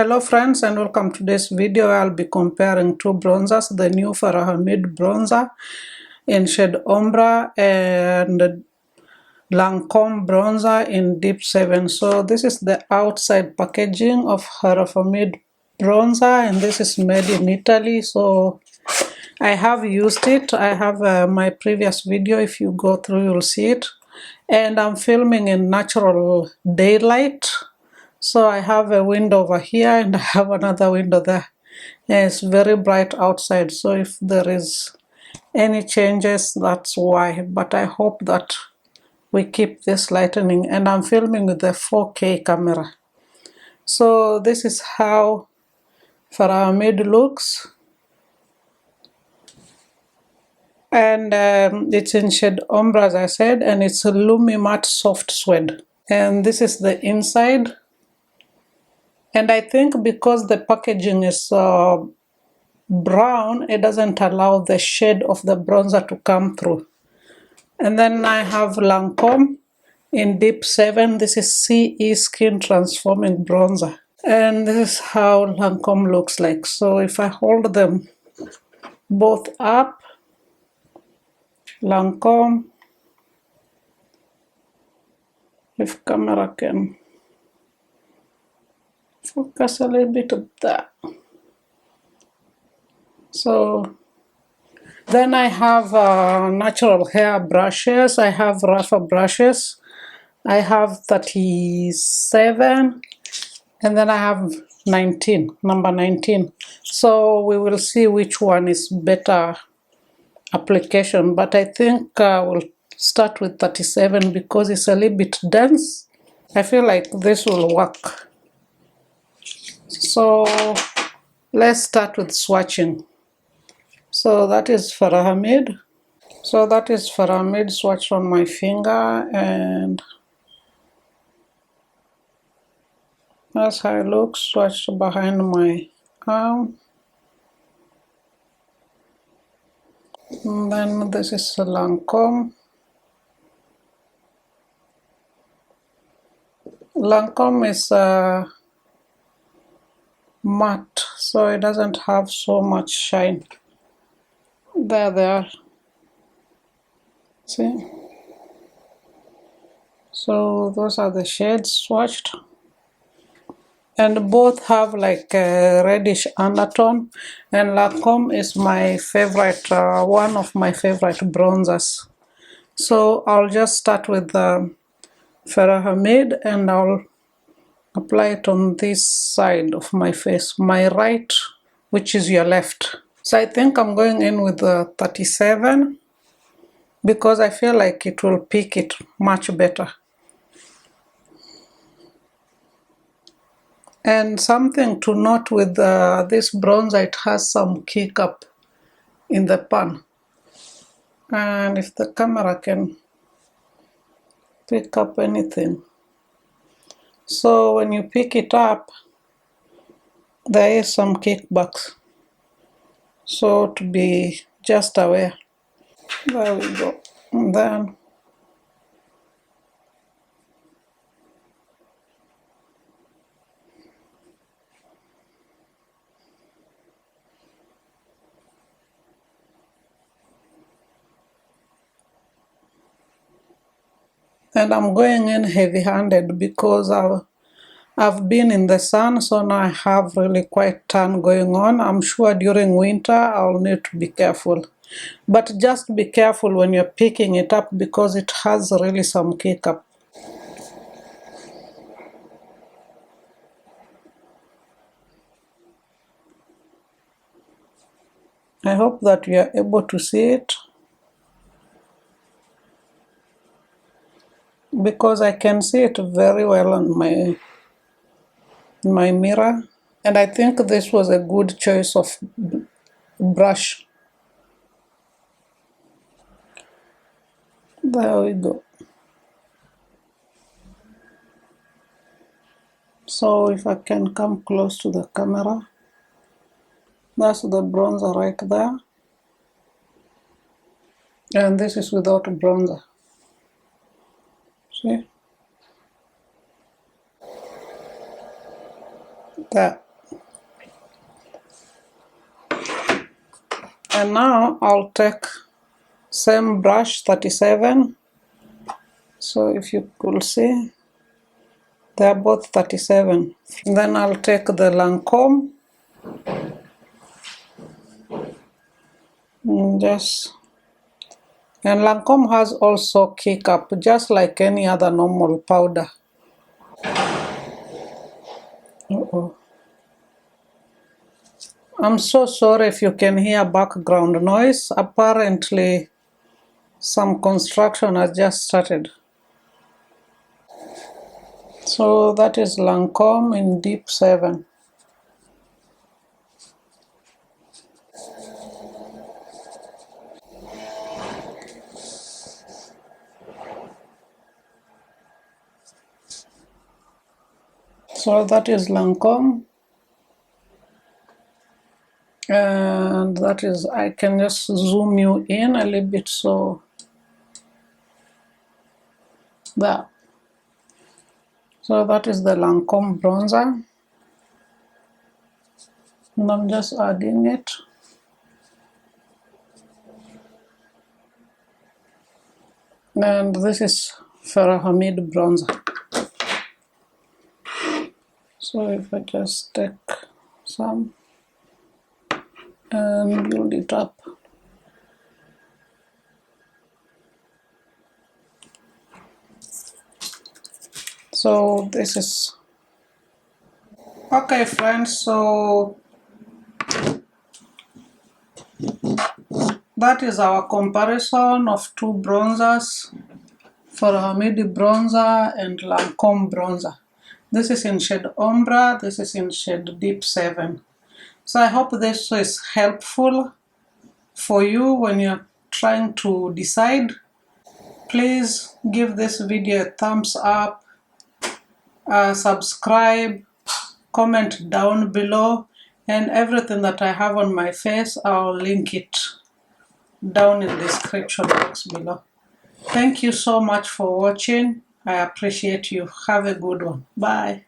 Hello friends and welcome to this video. I'll be comparing two bronzers, the new Fara Homidi bronzer in shade Ombra and Lancome bronzer in deep 7. So this is the outside packaging of Fara Homidi bronzer, and this is made in Italy. So I have used it. I have my previous video. If you go through, you'll see it. And I'm filming in natural daylight. So I have a window over here and I have another window there. Yeah, it's very bright outside, so if there is any changes, that's why. But I hope that we keep this lightening, and I'm filming with the 4K camera. So this is how Fara Homidi looks, and it's in shade Ombra, as I said, and it's a Lumi-Matte soft suede. And this is the inside. And I think because the packaging is brown, it doesn't allow the shade of the bronzer to come through. And then I have Lancome in deep 7. This is CE skin transforming bronzer. And this is how Lancome looks like. So if I hold them both up, Lancome, if camera can focus a little bit of that. So then I have natural hair brushes. I have rougher brushes. I have 37, and then I have 19, number 19. So we will see which one is better application, but I think we'll start with 37 because it's a little bit dense. I feel like this will work. So let's start with swatching. So that is Fara Homidi. So that is Fara Homidi swatched on my finger, and that's how it looks swatched behind my arm. And then this is a Lancome. Lancome is matte, so it doesn't have so much shine. There they are. See? So those are the shades swatched. And both have like a reddish undertone. And Lancome is my favorite, one of my favorite bronzers. So I'll just start with the Fara Homidi and I'll apply it on this side of my face, my right, which is your left. So I think I'm going in with the 37 because I feel like it will pick it much better. And something to note with this bronzer, it has some kick up in the pan. And if the camera can pick up anything. So when you pick it up, there is some kickbacks. So to be just aware. There we go. And then I'm going in heavy-handed because I've been in the sun, so now I have really quite tan going on. I'm sure during winter I'll need to be careful. But just be careful when you're picking it up because it has really some kick up. I hope that you are able to see it, because I can see it very well on my mirror. And I think this was a good choice of brush. There we go. So if I can come close to the camera, that's the bronzer right there. And this is without a bronzer. See? There. And now I'll take same brush 37. So if you could see, they are both 37. Then I'll take the Lancome, and Lancome has also kick up, just like any other normal powder. I'm so sorry if you can hear background noise. Apparently, some construction has just started. So that is Lancome in deep 7. So that is Lancome. And that is, I can just zoom you in a little bit, so there. So that is the Lancome bronzer, and I'm just adding it. And this is Fara Homidi bronzer. So if I just take some and build it up. So this is okay, friends. So that is our comparison of two bronzers, Fara Homidi bronzer and Lancome bronzer. This is in shade Ombra, this is in shade Deep 7. So I hope this is helpful for you when you're trying to decide. Please give this video a thumbs up, subscribe, comment down below, and everything that I have on my face, I'll link it down in the description box below. Thank you so much for watching. I appreciate you. Have a good one. Bye.